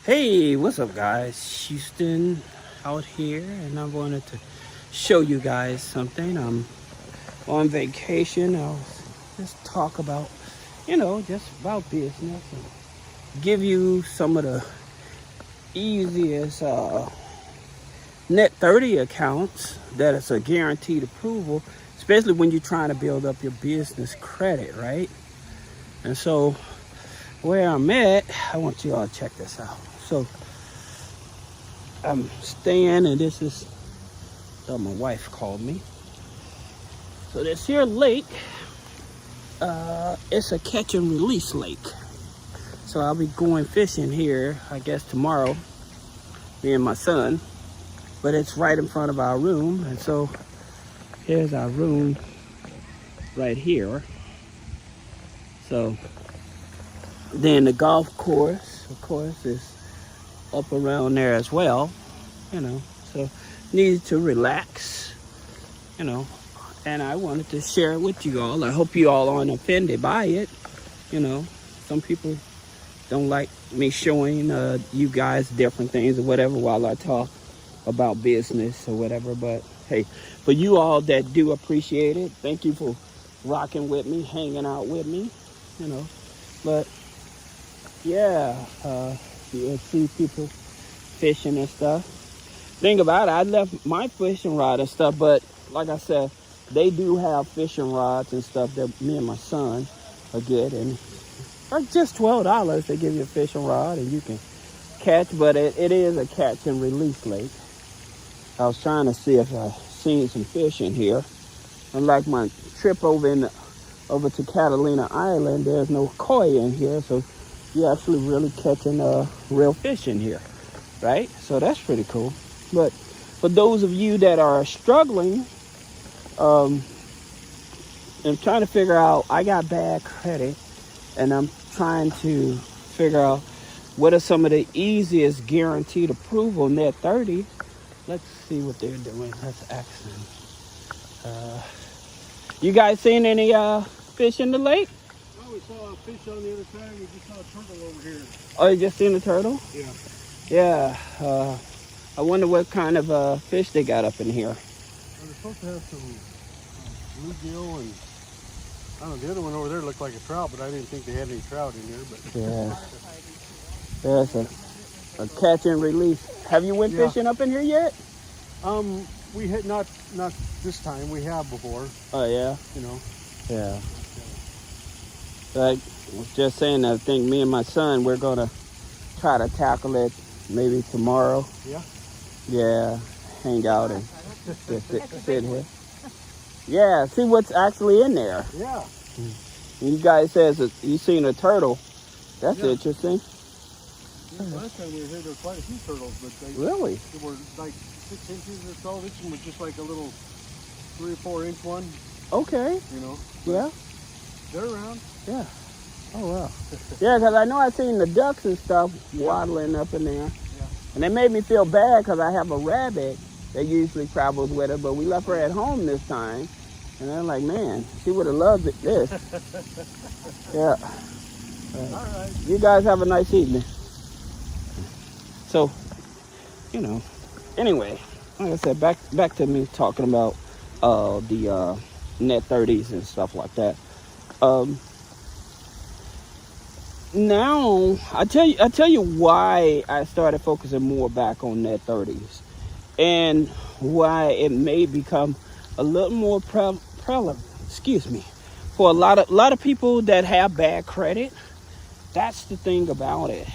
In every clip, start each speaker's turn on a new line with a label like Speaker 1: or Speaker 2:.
Speaker 1: Hey, what's up, guys? Houston out here, and I wanted to show you guys something. I'm on vacation. I'll just talk about, just about business and give you some of the easiest net 30 accounts that is a guaranteed approval, especially when you're trying to build up your business credit, right? And so, where I'm at, I want you all to check this out. So, I'm staying, and this is my wife called me. So this here lake, it's a catch and release lake. So I'll be going fishing here, I guess tomorrow, me and my son. But it's right in front of our room, and so here's our room right here. So then the golf course, of course, is up around there as well, so needed to relax, and I wanted to share it with you all. I hope you all aren't offended by it. Some people don't like me showing you guys different things or whatever while I talk about business or whatever, but hey, for you all that do appreciate it, thank you for rocking with me, hanging out with me, but yeah, you'll see people fishing and stuff. Thing about it, I left my fishing rod and stuff, but like I said, they do have fishing rods and stuff that me and my son are getting. For just $12, they give you a fishing rod and you can catch, but it is a catch and release lake. I was trying to see if I seen some fish in here. And like my trip over to Catalina Island, there's no koi in here, so you're actually really catching real fish in here, right? So that's pretty cool. But for those of you that are struggling and trying to figure out, I got bad credit, and I'm trying to figure out what are some of the easiest guaranteed approval net 30. Let's see what they're doing. Let's ask them. You guys seen any fish in the lake?
Speaker 2: Oh, we saw a fish on the other side. We just saw a turtle over here.
Speaker 1: Oh, you just seen a turtle?
Speaker 2: Yeah.
Speaker 1: Yeah. I wonder what kind of fish they got up in here.
Speaker 2: Well, they're supposed to have some bluegill, and I don't know, the other one over there looked like a trout, but I didn't think they had any trout in there. But
Speaker 1: Yeah. There's a catch and release. Have you went fishing up in here yet?
Speaker 2: We had not this time. We have before.
Speaker 1: Oh, yeah? Yeah. Like I was just saying, I think me and my son, we're going to try to tackle it maybe tomorrow.
Speaker 2: Yeah?
Speaker 1: Yeah, hang out and just sit here. Yeah, see what's actually in there.
Speaker 2: Yeah.
Speaker 1: You guys says that you seen a turtle. That's interesting.
Speaker 2: Yeah, last time we were here, there were quite a few turtles, but they
Speaker 1: Really?
Speaker 2: were like 6 inches or so. This one was just like a little 3 or 4 inch one.
Speaker 1: Okay. Yeah.
Speaker 2: They're around.
Speaker 1: Yeah. Oh, wow. Yeah, because I know I seen the ducks and stuff waddling up in there.
Speaker 2: Yeah.
Speaker 1: And it made me feel bad because I have a rabbit that usually travels with her, but we left her at home this time. And I'm like, man, she would have loved this. Yeah.
Speaker 2: All right.
Speaker 1: You guys have a nice evening. So, anyway, like I said, back to me talking about the net 30s and stuff like that. Now I tell you why I started focusing more back on net 30s, and why it may become a little more prevalent. Excuse me, for a lot of people that have bad credit. That's the thing about it.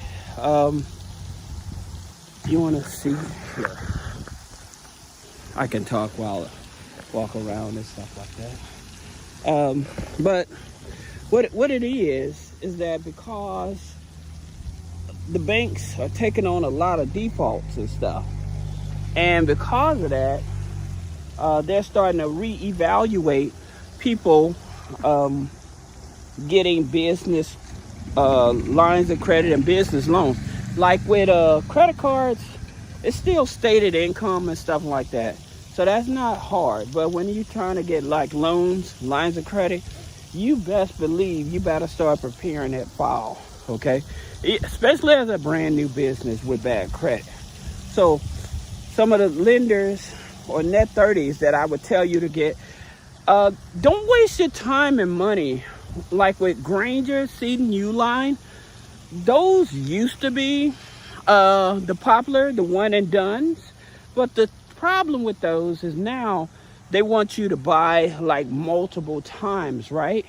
Speaker 1: You want to see here? I can talk while I walk around and stuff like that. But what it is that because the banks are taking on a lot of defaults and stuff, and because of that, they're starting to reevaluate people getting business lines of credit and business loans. Like with credit cards, it's still stated income and stuff like that. So that's not hard. But when you're trying to get like loans, lines of credit, you best believe you better start preparing that file, okay? especially as a brand new business with bad credit. So some of the lenders or net 30s that I would tell you to get, don't waste your time and money like with Granger, Seton, Uline. Those used to be the popular, the one and dones. But the problem with those is now they want you to buy like multiple times, right?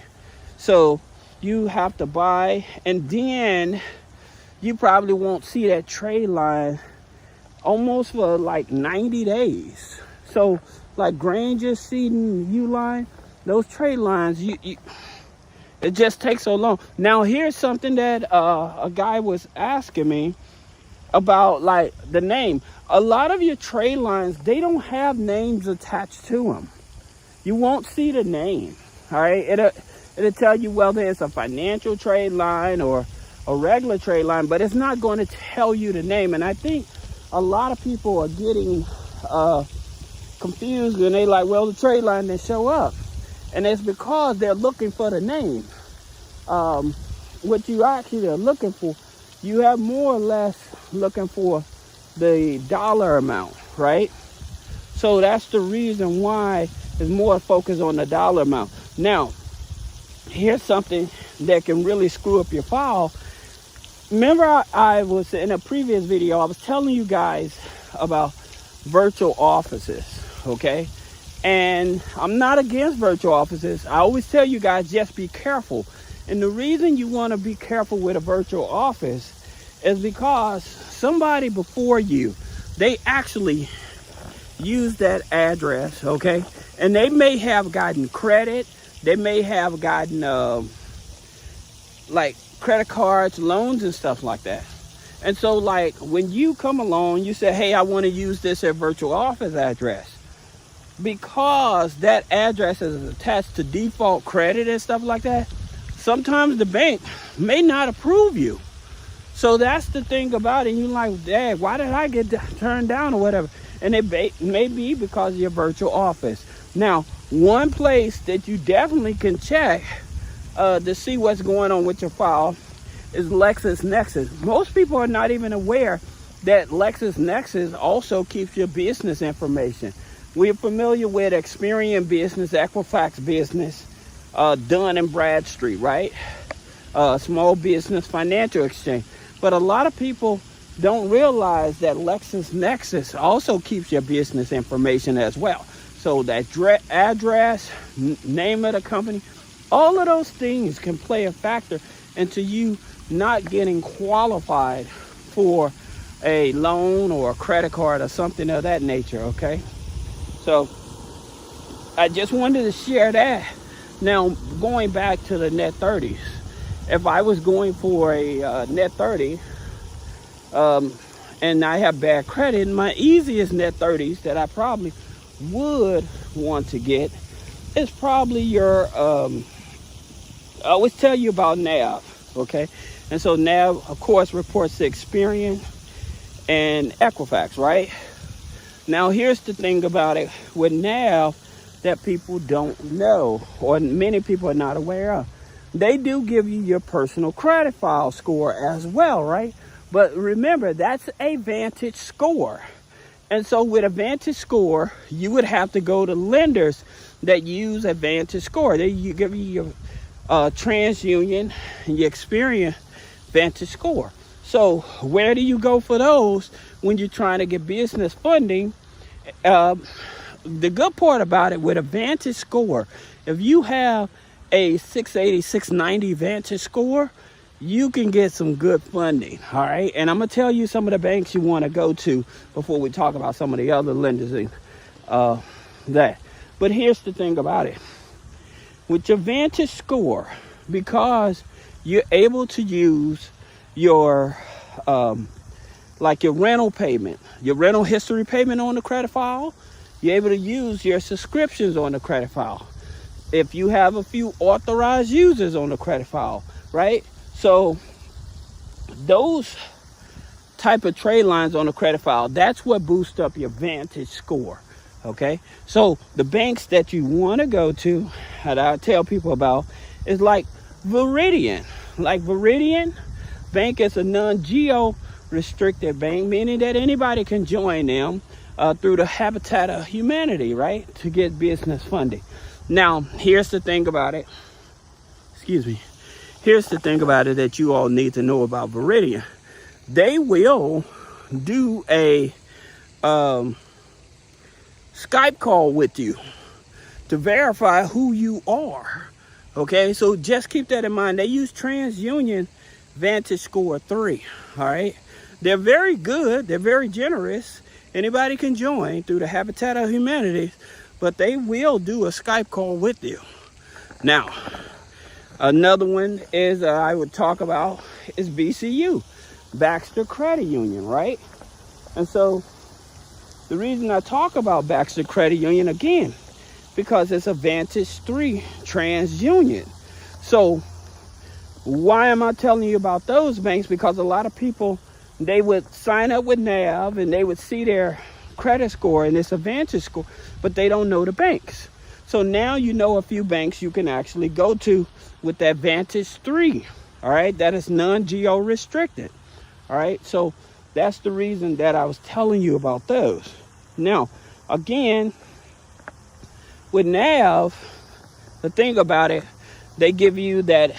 Speaker 1: So you have to buy, and then you probably won't see that trade line almost for like 90 days. So like Granger, Seton, Uline, those trade lines, it just takes so long. Now here's something that a guy was asking me about, like the name. A lot of your trade lines, they don't have names attached to them. You won't see the name, all right? It'll tell you whether it's a financial trade line or a regular trade line, but it's not going to tell you the name. And I think a lot of people are getting confused, and they like, well, the trade line didn't show up. And it's because they're looking for the name. What you actually are looking for, you have more or less looking for the dollar amount, right? So that's the reason why it's more focused on the dollar amount. Now, here's something that can really screw up your file. Remember, I was in a previous video, I was telling you guys about virtual offices, okay? And I'm not against virtual offices. I always tell you guys, just be careful. And the reason you want to be careful with a virtual office is because somebody before you, they actually use that address, okay? And they may have gotten credit. They may have gotten like credit cards, loans, and stuff like that. And so like when you come along, you say, hey, I want to use this at virtual office address. Because that address is attached to default credit and stuff like that, sometimes the bank may not approve you. So that's the thing about it. You're like, Dad, why did I get turned down or whatever? And it may be because of your virtual office. Now, one place that you definitely can check to see what's going on with your file is LexisNexis. Most people are not even aware that LexisNexis also keeps your business information. We're familiar with Experian Business, Equifax Business, Dun & Bradstreet, right? Small Business Financial Exchange. But a lot of people don't realize that LexisNexis also keeps your business information as well. So that address, name of the company, all of those things can play a factor into you not getting qualified for a loan or a credit card or something of that nature, okay? So I just wanted to share that. Now, going back to the net 30s, if I was going for a net 30 and I have bad credit, my easiest net 30s that I probably would want to get is probably your, I always tell you about NAV, okay? And so NAV, of course, reports to Experian and Equifax, right? Now, here's the thing about it with NAV that people don't know, or many people are not aware of. They do give you your personal credit file score as well, right? But remember, that's a Vantage score. And so with a Vantage score, you would have to go to lenders that use a Vantage score. They give you your TransUnion and your Experian Vantage score. So where do you go for those when you're trying to get business funding? The good part about it with a Vantage score, if you have a 680, 690 Vantage score, you can get some good funding, all right? And I'm going to tell you some of the banks you want to go to before we talk about some of the other lenders and that. But here's the thing about it. With your Vantage score, because you're able to use your like your rental payment, your rental history payment on the credit file, you're able to use your subscriptions on the credit file. If you have a few authorized users on the credit file, right? So those type of trade lines on the credit file, that's what boosts up your Vantage score, okay? So the banks that you want to go to, that I tell people about, is like Veridian. Like Veridian, bank is a non-geo restricted bank, meaning that anybody can join them through the Habitat of Humanity, right, to get business funding. Now, here's the thing about it. Excuse me. Here's the thing about it that you all need to know about Veridian. They will do a Skype call with you to verify who you are. Okay, so just keep that in mind. They use TransUnion VantageScore 3. All right, they're very good. They're very generous. Anybody can join through the Habitat of Humanity, but they will do a Skype call with you. Now, another one is I would talk about is BCU, Baxter Credit Union, right? And so the reason I talk about Baxter Credit Union again, because it's a Vantage 3 TransUnion. So why am I telling you about those banks? Because a lot of people, they would sign up with NAV and they would see their credit score and it's a Vantage score, but they don't know the banks. So now you know a few banks you can actually go to with that Vantage 3. All right, that is non-geo restricted. All right, so that's the reason that I was telling you about those. Now, again, with NAV, the thing about it, they give you that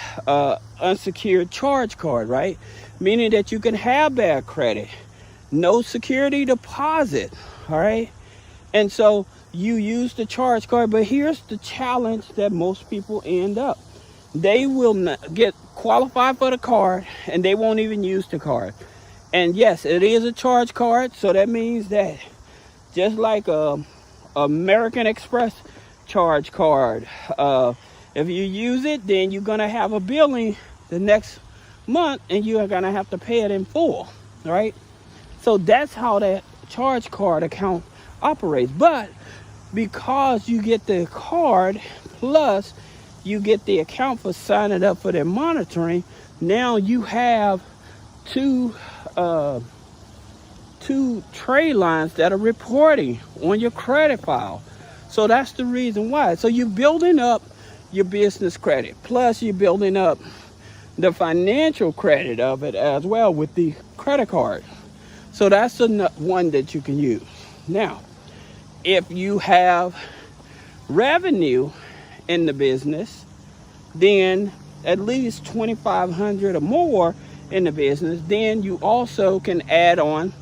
Speaker 1: unsecured charge card, right? Meaning that you can have bad credit, no security deposit, all right? And so you use the charge card, but here's the challenge that most people end up. They will not get qualified for the card and they won't even use the card. And yes, it is a charge card, so that means that just like a American Express charge card, if you use it, then you're gonna have a billing the next month and you are gonna have to pay it in full, right? So that's how that charge card account operates. But because you get the card plus you get the account for signing up for their monitoring, now you have two trade lines that are reporting on your credit file. So that's the reason why. So you're building up your business credit, plus you're building up the financial credit of it as well with the credit card. So that's the one that you can use. Now, if you have revenue in the business, then at least $2,500 or more in the business, then you also can add on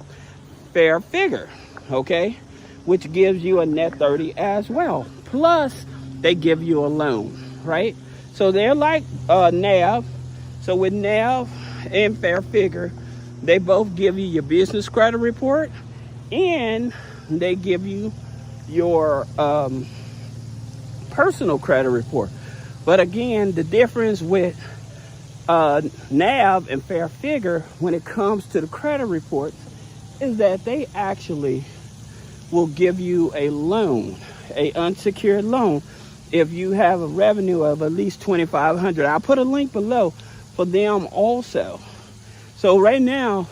Speaker 1: Fair Figure, okay, which gives you a net 30 as well. Plus, they give you a loan, right? So they're like NAV. So with NAV and Fair Figure, they both give you your business credit report and they give you your personal credit report. But again, the difference with NAV and Fair Figure when it comes to the credit reports is that they actually will give you a loan, a unsecured loan, if you have a revenue of at least $2,500. I'll put a link below for them also. So right now,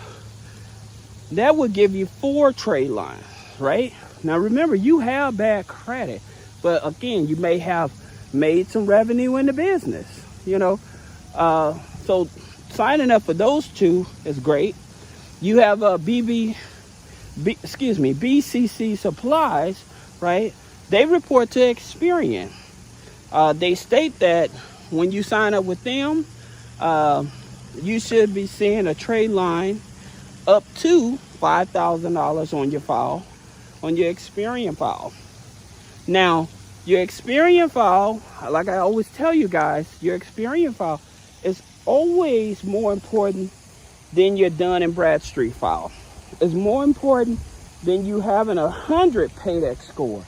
Speaker 1: that would give you 4 trade lines, right? Now remember, you have bad credit, but again, you may have made some revenue in the business, you know. So signing up for those two is great. You have a BCC Supplies, right? They report to Experian. They state that when you sign up with them, you should be seeing a trade line up to $5,000 on your file, on your Experian file. Now, your Experian file, like I always tell you guys, your Experian file is always more important than your Dun & Bradstreet file. It's more important than you having 100 Paydex score.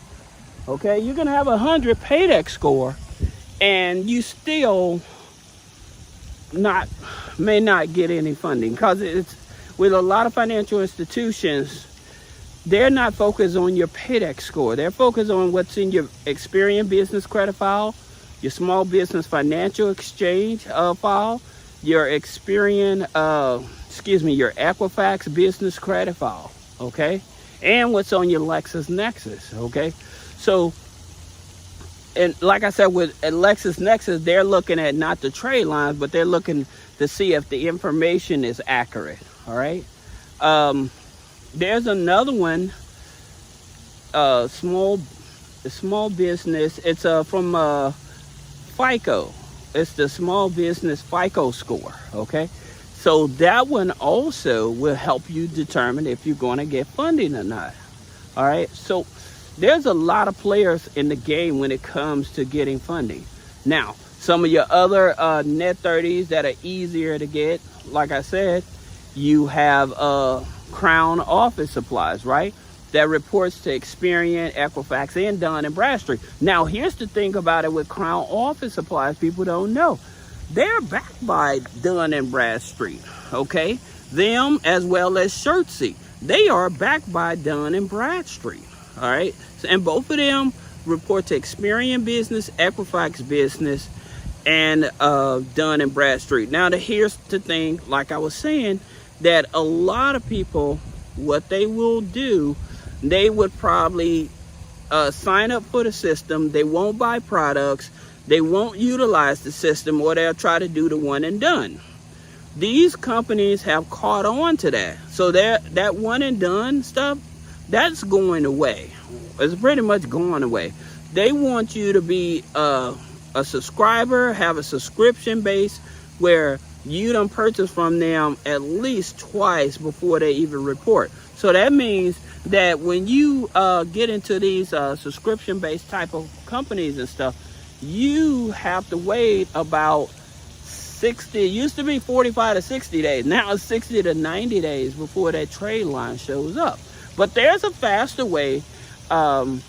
Speaker 1: Okay, you're gonna have 100 Paydex score, and you still may not get any funding, because it's with a lot of financial institutions, they're not focused on your Paydex score. They're focused on what's in your Experian business credit file, your small business financial exchange file, your Experian, your Equifax business credit file, okay? And what's on your LexisNexis, okay? So and like I said, with LexisNexis, they're looking at not the trade lines, but they're looking to see if the information is accurate. All right. There's another one, small business. It's from FICO. It's the small business FICO score. Okay. So that one also will help you determine if you're going to get funding or not. All right. So there's a lot of players in the game when it comes to getting funding. Now, some of your other net 30s that are easier to get, like I said, you have Crown Office Supplies, right? That reports to Experian, Equifax, and Dun & Bradstreet. Now, here's the thing about it with Crown Office Supplies people don't know. They're backed by Dun & Bradstreet, okay? Them as well as Shirtsy. They are backed by Dun & Bradstreet, all right? So, and both of them report to Experian Business, Equifax Business, and Dun & Bradstreet. Now, here's the thing, like I was saying, that a lot of people, what they will do, they would probably sign up for the system. They won't buy products. They won't utilize the system, or they'll try to do the one and done. These companies have caught on to that. So that one and done stuff, that's going away. It's pretty much going away. They want you to be a subscriber, have a subscription base where you done purchase from them at least twice before they even report. So that means that when you get into these subscription-based type of companies and stuff, you have to wait about 60, it used to be 45 to 60 days. Now it's 60 to 90 days before that trade line shows up. But there's a faster way that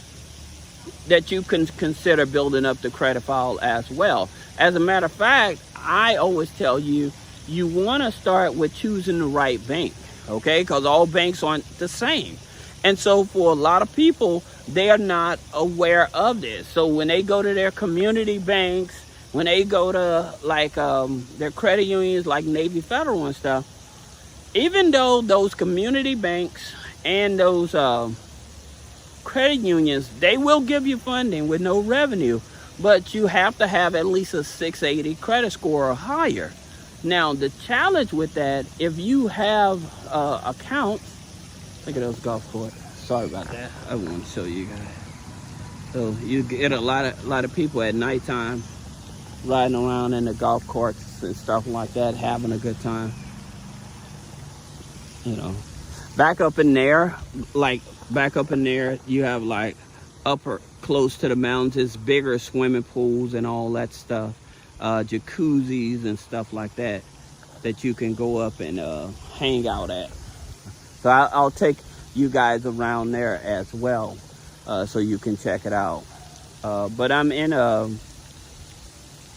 Speaker 1: you can consider building up the credit file as well. As a matter of fact, I always tell you, you want to start with choosing the right bank, okay? Because all banks aren't the same. And so for a lot of people, they are not aware of this. So when they go to their community banks, when they go to like their credit unions like Navy Federal and stuff, even though those community banks and those credit unions, they will give you funding with no revenue, but you have to have at least a 680 credit score or higher. Now, the challenge with that, if you have accounts, look at those golf courses. Sorry about that. I want to show you guys. So you get a lot of people at nighttime riding around in the golf courses and stuff like that, having a good time. You know, back up in there, you have like upper close to the mountains, bigger swimming pools and all that stuff, jacuzzis and stuff like that you can go up and hang out at. So I'll take you guys around there as well, so you can check it out. But I'm in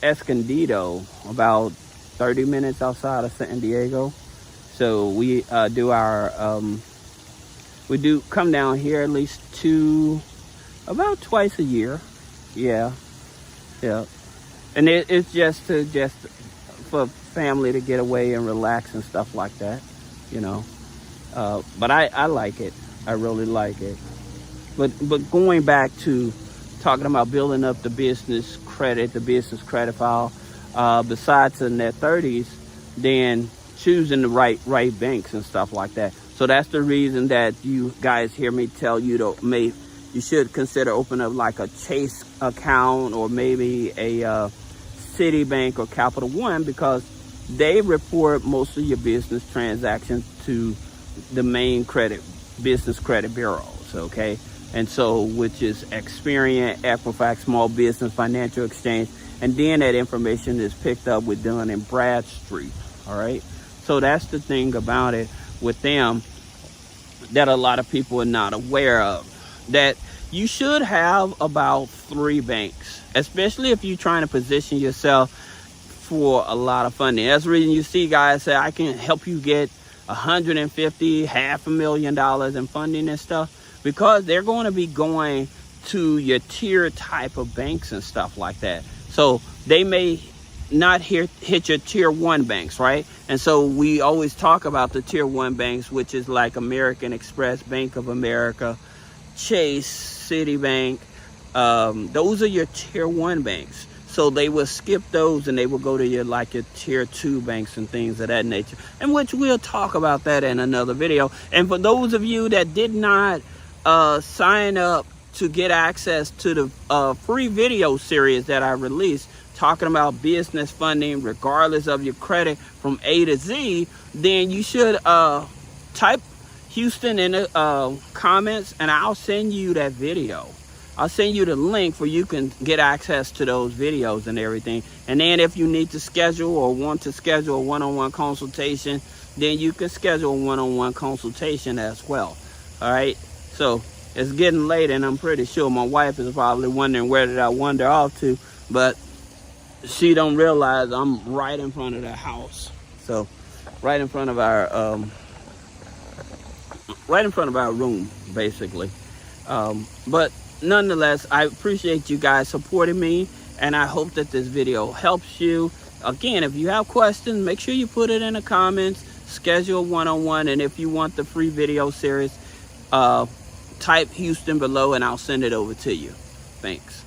Speaker 1: Escondido, about 30 minutes outside of San Diego. So we do come down here at least about twice a year. Yeah. And it's just for family to get away and relax and stuff like that, you know. But I like it. I really like it. But going back to talking about building up the business credit file, besides the net 30s, then choosing the right banks and stuff like that. So that's the reason that you guys hear me tell you you should consider opening up like a Chase account or maybe a Citibank or Capital One, because they report most of your business transactions to the main business credit bureaus, okay? And so, which is Experian, Equifax, Small Business Financial Exchange, and then that information is picked up with Dun & Bradstreet, all right? So that's the thing about it with them that a lot of people are not aware of, that you should have about 3 banks, especially if you're trying to position yourself for a lot of funding. That's the reason you see guys say, I can help you get $150,000, $500,000 in funding and stuff, because they're going to be going to your tier type of banks and stuff like that. So they may not hit your tier 1 banks, right? And so we always talk about the tier 1 banks, which is like American Express, Bank of America, Chase, Citibank, those are your tier 1 banks. So they will skip those and they will go to your tier 2 banks and things of that nature, and which we'll talk about that in another video. And for those of you that did not sign up to get access to the free video series that I released talking about business funding regardless of your credit from A to Z, then you should type Houston in the comments and I'll send you that video. I'll send you the link where you can get access to those videos and everything. And then if you need to schedule or want to schedule a one-on-one consultation, then you can schedule a one-on-one consultation as well. All right. So it's getting late and I'm pretty sure my wife is probably wondering where did I wander off to, but she don't realize I'm right in front of the house. So right in front of our room, basically. But nonetheless, I appreciate you guys supporting me, and I hope that this video helps you. Again, if you have questions, make sure you put it in the comments, schedule one-on-one, and if you want the free video series, type Houston below and I'll send it over to you. Thanks.